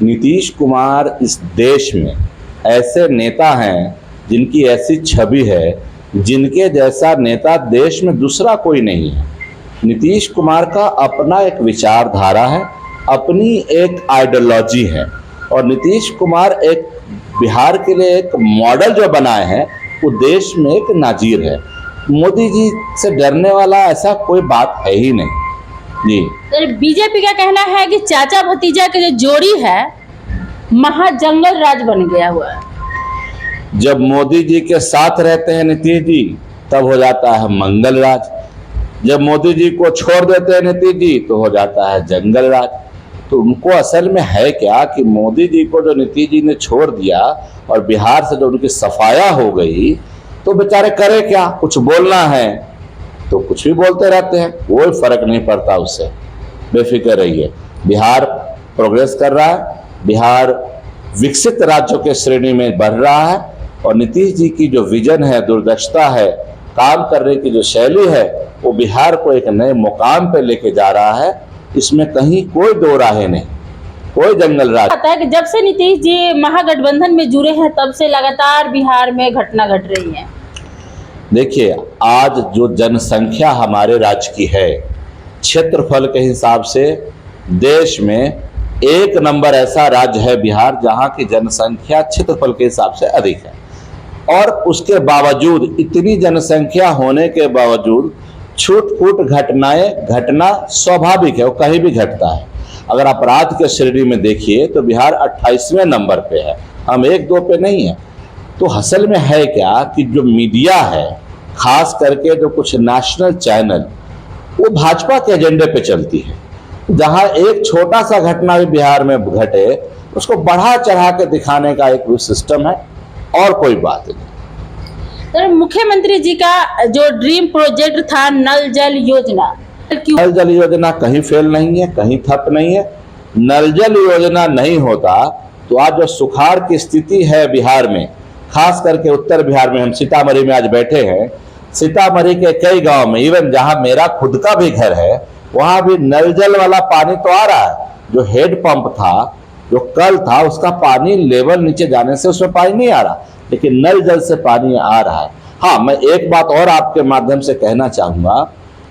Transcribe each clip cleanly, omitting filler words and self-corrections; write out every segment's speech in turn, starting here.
नीतीश कुमार इस देश में ऐसे नेता हैं जिनकी ऐसी छवि है, जिनके जैसा नेता देश में दूसरा कोई नहीं है। नीतीश कुमार का अपना एक विचारधारा है, अपनी एक आइडियोलॉजी है और नीतीश कुमार एक बिहार के लिए एक मॉडल जो बनाए हैं वो देश में एक नाजीर है। मोदी जी से डरने वाला ऐसा कोई बात है ही नहीं जी। बीजेपी का कहना है कि चाचा भतीजा की जो जोड़ी है महाजंगल राज बन गया हुआ है। जब मोदी जी के साथ रहते हैं नीतीश जी तब हो जाता है मंगल राज, जब मोदी जी को छोड़ देते हैं नीतीश जी तो हो जाता है जंगल राज। तो उनको असल में है क्या कि मोदी जी को जो नीतीश जी ने छोड़ दिया और बिहार से जो उनकी सफाया हो गई तो बेचारे करे क्या, कुछ बोलना है तो कुछ भी बोलते रहते हैं, कोई फर्क नहीं पड़ता उससे। बेफिक्र रहिए, बिहार प्रोग्रेस कर रहा है, बिहार विकसित राज्यों के श्रेणी में बढ़ रहा है और नीतीश जी की जो विजन है, दूरदर्शिता है, काम करने की जो शैली है वो बिहार को एक नए मुकाम पे लेके जा रहा है। इसमें कहीं कोई दो राहें नहीं, कोई जंगल राज। पता है कि जब से नीतीश जी महागठबंधन में जुड़े हैं तब से लगातार बिहार में घटना घट रही है। देखिए, आज जो जनसंख्या हमारे राज्य की है, क्षेत्रफल के हिसाब से देश में एक नंबर ऐसा राज्य है बिहार जहां की जनसंख्या क्षेत्रफल के हिसाब से अधिक है और उसके बावजूद, इतनी जनसंख्या होने के बावजूद छूट फूट घटनाएं घटना स्वाभाविक है, वो कहीं भी घटता है। अगर अपराध के श्रेणी में देखिए तो बिहार 28वें नंबर पे है, हम 1-2 पे नहीं है। तो असल में है क्या कि जो मीडिया है, खास करके जो कुछ नेशनल चैनल, वो भाजपा के एजेंडे पे चलती है। जहां एक छोटा सा घटना भी बिहार में घटे उसको बढ़ा चढ़ा के दिखाने का एक सिस्टम है और कोई बात नहीं। तो मुख्यमंत्री जी का जो ड्रीम प्रोजेक्ट था नल जल योजना, नल जल योजना कहीं फेल नहीं है, कहीं ठप नहीं है। नल जल योजना नहीं होता तो आज जो सुखाड़ की स्थिति है बिहार में, खास करके उत्तर बिहार में, हम सीतामढ़ी में आज बैठे हैं, सीतामढ़ी के कई गांव में, इवन जहां मेरा खुद का भी घर है, वहां भी नल जल वाला पानी तो आ रहा है। जो हेड पंप था, जो कल था, उसका पानी लेवल नीचे जाने से उसमें पानी नहीं आ रहा, लेकिन नल जल से पानी आ रहा है। हाँ, मैं एक बात और आपके माध्यम से कहना चाहूंगा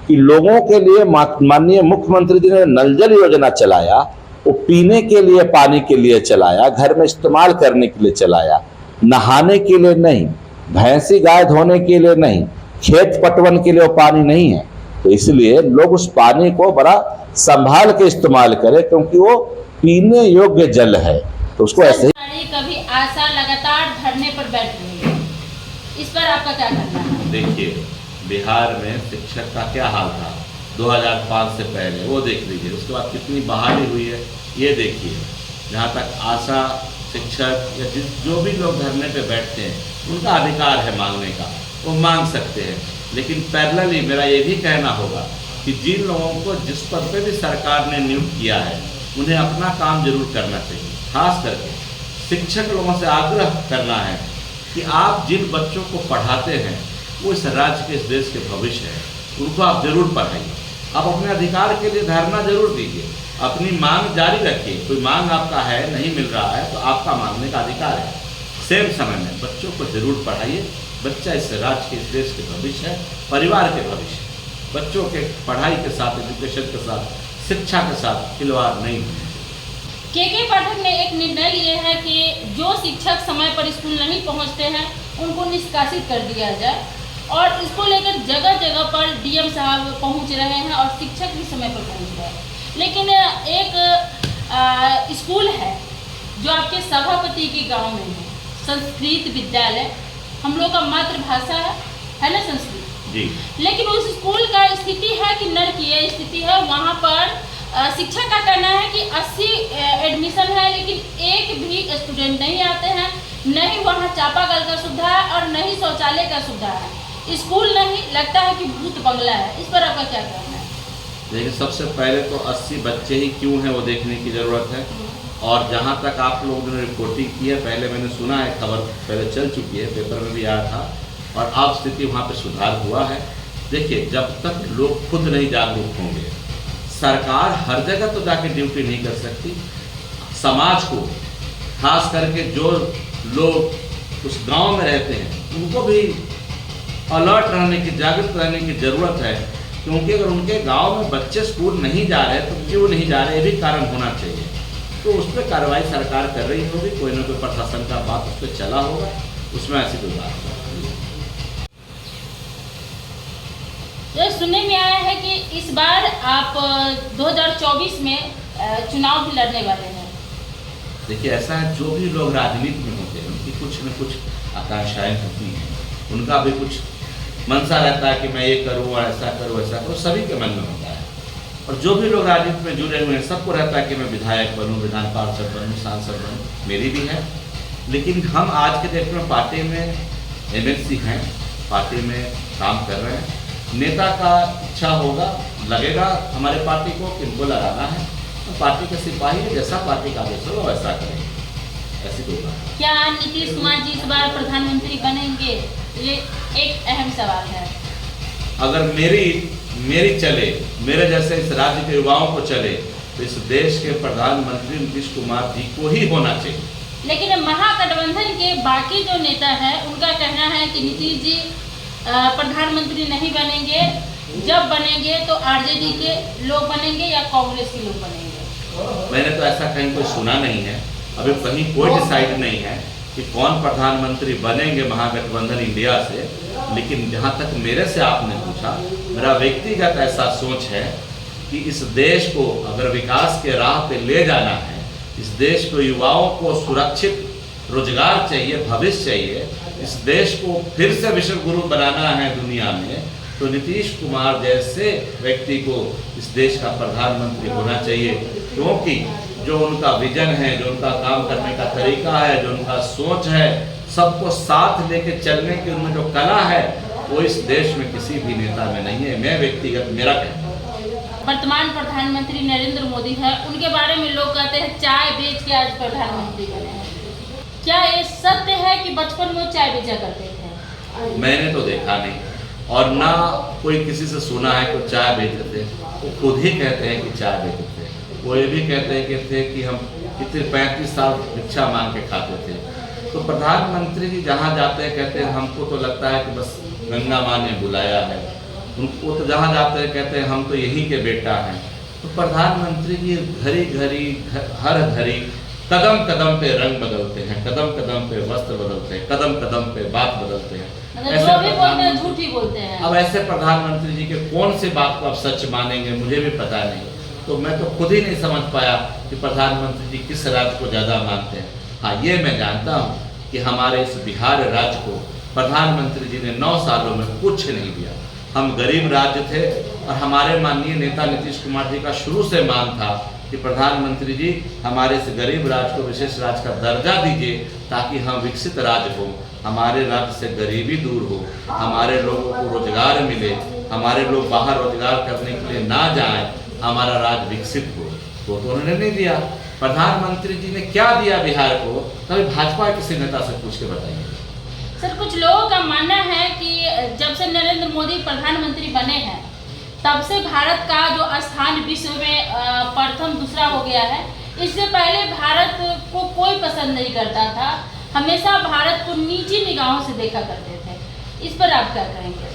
कि लोगों के लिए माननीय मुख्यमंत्री जी ने नल जल योजना चलाया, वो पीने के लिए, पानी के लिए चलाया, घर में इस्तेमाल करने के लिए चलाया, नहाने के लिए नहीं, भैंसी गाय धोने के लिए नहीं, खेत पटवन के लिए वो पानी नहीं है। तो इसलिए लोग उस पानी को बड़ा संभाल के इस्तेमाल करें क्योंकि वो पीने योग्य जल है। तो उसको ऐसे ही कभी आशा लगातार धरने पर बैठ रही है, इस पर आपका क्या कहना है? देखिए, बिहार में शिक्षक का क्या हाल था 2005 से पहले, वो देख लीजिए। उसके बाद कितनी बहाली हुई है ये देखिए। जहाँ तक आशा, शिक्षक या जो भी लोग धरने पे बैठते हैं, उनका अधिकार है मांगने का, वो मांग सकते हैं। लेकिन पैरेलली मेरा ये भी कहना होगा कि जिन लोगों को जिस पद पे भी सरकार ने नियुक्त किया है उन्हें अपना काम जरूर करना चाहिए। खास करके शिक्षक लोगों से आग्रह करना है कि आप जिन बच्चों को पढ़ाते हैं वो इस राज्य के, इस देश के भविष्य है, उनको आप जरूर पढ़ाइए। आप अपने अधिकार के लिए धरना जरूर दीजिए, अपनी मांग जारी रखिए। कोई मांग आपका है, नहीं मिल रहा है तो आपका मांगने का अधिकार है। सेम समय में बच्चों को जरूर पढ़ाइए। बच्चा इस राज्य के, इस देश के भविष्य है, परिवार के भविष्य। बच्चों के पढ़ाई के साथ, एजुकेशन के साथ, शिक्षा के साथ खिलवाड़ नहीं होना चाहिए। के पाठक ने एक निर्णय लिए है कि जो शिक्षक समय पर स्कूल नहीं पहुंचते हैं उनको निष्कासित कर दिया जाए और इसको लेकर जगह जगह पर डीएम साहब पहुंच रहे हैं और शिक्षक भी समय पर पहुंच रहे हैं। लेकिन एक स्कूल है जो आपके सभापति के गांव में है, संस्कृत विद्यालय, हम लोग का मातृभाषा है ना संस्कृत जी। लेकिन उस स्कूल का स्थिति है कि नरकीय स्थिति है। वहाँ पर शिक्षक का कहना है कि 80 एडमिशन है लेकिन एक भी स्टूडेंट नहीं आते हैं, नहीं वहाँ चापाकल का सुविधा है और नहीं शौचालय का सुविधा है। स्कूल नहीं, लगता है कि भूत बंगला है। इस पर आपका क्या कहना है? देखिए, सबसे पहले तो 80 बच्चे ही क्यों हैं वो देखने की ज़रूरत है। और जहाँ तक आप लोगों ने रिपोर्टिंग की है, पहले मैंने सुना है, खबर पहले चल चुकी है, पेपर में भी आया था, और अब स्थिति वहाँ पे सुधार हुआ है। देखिए, जब तक लोग खुद नहीं जागरूक होंगे, सरकार हर जगह तो जाके ड्यूटी नहीं कर सकती। समाज को, खास करके जो लोग उस गांव में रहते हैं उनको भी अलर्ट रहने की, जागृत रहने की ज़रूरत है। क्योंकि अगर उनके गांव में बच्चे स्कूल नहीं जा रहे तो क्यों नहीं जा रहे, ये भी कारण होना चाहिए। तो उस पर कार्रवाई सरकार कर रही होगी, कोई ना कोई प्रशासन का बात उस पर चला होगा, उसमें ऐसी कोई बात नहीं। तो सुनने में आया है कि इस बार आप 2024 में चुनाव भी लड़ने वाले हैं। देखिए, ऐसा है, जो भी लोग राजनीति में होते हैं उनकी कुछ न कुछ आकांक्षाएं होती हैं, उनका भी कुछ मनसा रहता है कि मैं ये करूँ और ऐसा करूँ, ऐसा करूँ, सभी के मन में होता है। और जो भी लोग राजनीति में जुड़े हुए हैं सबको रहता है कि मैं विधायक बनूँ, विधान पार्षद बनूँ, सांसद बनूँ, मेरी भी है। लेकिन हम आज के डेट में पार्टी में एमएलसी हैं, पार्टी में काम कर रहे हैं। नेता का इच्छा होगा, लगेगा हमारे पार्टी को किनको लड़ाना है, तो पार्टी के सिपाही है, जैसा पार्टी का आदेश होगा वैसा करेंगे, ऐसी कोई बात। क्या नीतीश कुमार जी इस बार प्रधानमंत्री बनेंगे? ये एक अहम सवाल है। अगर मेरी चले, मेरे जैसे इस राज्य के युवाओं को चले, तो इस देश के प्रधानमंत्री नीतीश कुमार जी को ही होना चाहिए। लेकिन महागठबंधन के बाकी जो नेता हैं उनका कहना है कि नीतीश जी प्रधानमंत्री नहीं बनेंगे, जब बनेंगे तो आरजेडी के लोग बनेंगे या कांग्रेस के लोग बनेंगे। मैंने तो ऐसा कहीं कोई सुना नहीं है, अभी कहीं कोई डिसाइड नहीं है कि कौन प्रधानमंत्री बनेंगे महागठबंधन इंडिया से। लेकिन जहाँ तक मेरे से आपने पूछा, मेरा व्यक्तिगत ऐसा सोच है कि इस देश को अगर विकास के राह पे ले जाना है, इस देश को युवाओं को सुरक्षित रोजगार चाहिए, भविष्य चाहिए, इस देश को फिर से विश्व गुरु बनाना है दुनिया में, तो नीतीश कुमार जैसे व्यक्ति को इस देश का प्रधानमंत्री होना चाहिए। क्योंकि जो उनका विजन है, जो उनका काम करने का तरीका है, जो उनका सोच है, सबको साथ लेके चलने की उनमें जो कला है, वो इस देश में किसी भी नेता में नहीं है। मैं व्यक्तिगत मेरा कहना। वर्तमान प्रधानमंत्री नरेंद्र मोदी है, उनके बारे में लोग कहते हैं चाय बेच के आज प्रधानमंत्री बने हैं। क्या ये सत्य है कि बचपन में चाय बेचा करते थे? मैंने तो देखा नहीं और ना कोई किसी से सुना है कि चाय बेचते थे। वो खुद ही कहते हैं कि चाय बेचते थे। वो ये भी कहते हैं कि हम कितने 35 साल भिक्षा मांग के खाते थे। तो प्रधानमंत्री जी जहाँ जाते हैं कहते हैं, हमको तो लगता है कि बस गंगा माँ ने बुलाया है। उनको तो जहाँ जाते हैं कहते हैं हम तो यहीं के बेटा हैं। तो प्रधानमंत्री जी घड़ी घड़ी हर घड़ी कदम कदम पे रंग बदलते हैं, कदम कदम पे वस्त्र बदलते हैं, कदम कदम पे बात बदलते हैं। जो भी बोलते हैं झूठ ही बोलते हैं। अब ऐसे प्रधानमंत्री जी के कौन सी बात को आप सच मानेंगे, मुझे भी पता नहीं। तो मैं तो खुद ही नहीं समझ पाया कि प्रधानमंत्री जी किस राज्य को ज़्यादा मानते हैं। हाँ, ये मैं जानता हूँ कि हमारे इस बिहार राज्य को प्रधानमंत्री जी ने 9 सालों में कुछ नहीं दिया। हम गरीब राज्य थे और हमारे माननीय नेता नीतीश कुमार जी का शुरू से मांग था कि प्रधानमंत्री जी हमारे इस गरीब राज्य को विशेष राज्य का दर्जा दीजिए, ताकि हम विकसित राज्य हो, हमारे राज्य से गरीबी दूर हो, हमारे लोगों को रोजगार मिले, हमारे लोग बाहर रोजगार करने के लिए ना जाएं, हमारा राज्य विकसित हो। तो उन्होंने नहीं दिया। प्रधानमंत्री जी ने क्या दिया बिहार को, कभी भाजपा किसी नेता से पूछ के बताइए। सर, कुछ लोगों का मानना है कि जब से नरेंद्र मोदी प्रधानमंत्री बने हैं तब से भारत का जो स्थान विश्व में प्रथम दूसरा हो गया है। इससे पहले भारत को कोई पसंद नहीं करता था, हमेशा भारत को नीची निगाहों से देखा करते थे। इस पर आप क्या कहेंगे?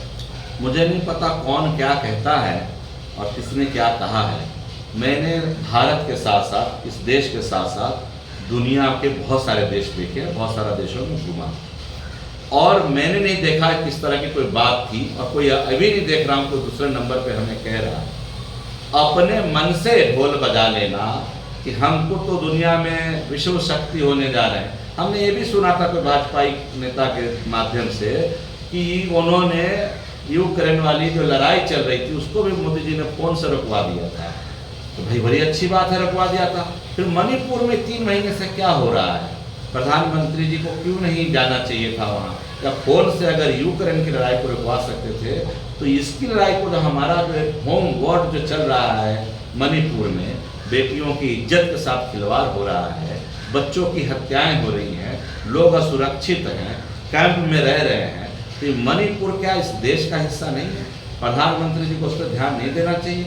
मुझे नहीं पता कौन क्या कहता है और किसने क्या कहा है। मैंने भारत के साथ साथ, इस देश के साथ साथ दुनिया के बहुत सारे देश देखे, बहुत सारे देशों में घूमा और मैंने नहीं देखा किस तरह की कोई बात थी और कोई अभी नहीं देख रहा हूँ कोई दूसरे नंबर पे हमें कह रहा है। अपने मन से ढोल बजा लेना कि हमको तो दुनिया में विश्व शक्ति होने जा रहे हैं। हमने ये भी सुना था कोई भाजपाई नेता के माध्यम से कि उन्होंने यूक्रेन वाली जो लड़ाई चल रही थी उसको भी मोदी जी ने फोन से रुकवा दिया था। तो भाई बड़ी अच्छी बात है, रुकवा दिया था। फिर मणिपुर में 3 महीने से क्या हो रहा है? प्रधानमंत्री जी को क्यों नहीं जाना चाहिए था वहाँ? या फोन से अगर यूक्रेन की लड़ाई को रुकवा सकते थे तो इसकी लड़ाई को, जो हमारा जो होम वॉर जो चल रहा है मणिपुर में, बेटियों की इज्जत के साथ खिलवाड़ हो रहा है, बच्चों की हत्याएं हो रही हैं, लोग असुरक्षित हैं, कैंप में रह रहे हैं, तो मणिपुर क्या इस देश का हिस्सा नहीं है? प्रधानमंत्री जी को उस पर ध्यान नहीं देना चाहिए?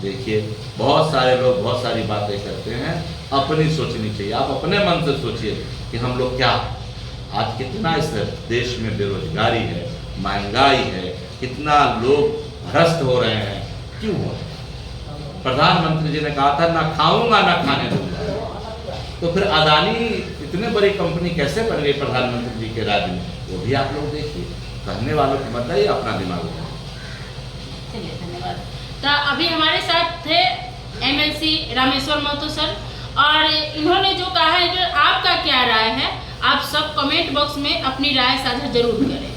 देखिए, बहुत सारे लोग बहुत सारी बातें करते हैं, अपनी सोचनी चाहिए। आप अपने मन से सोचिए कि हम लोग क्या, आज कितना इस देश में बेरोजगारी है, महंगाई है, कितना लोग भ्रष्ट हो रहे हैं, क्यों हो रहे हैं? प्रधानमंत्री जी ने कहा था ना खाऊंगा ना खाने दूंगा, तो फिर अदानी इतने बड़ी कंपनी कैसे बन गई प्रधानमंत्री जी के राज में, वो भी आप लोग देखिए। कहने वालों को बताइए, अपना दिमाग लगाइए। चलिए, धन्यवाद। तो अभी हमारे साथ थे MLC रामेश्वर महतो सर, और इन्होंने जो कहा है, जो आपका क्या राय है, आप सब कमेंट बॉक्स में अपनी राय साझा जरूर करें।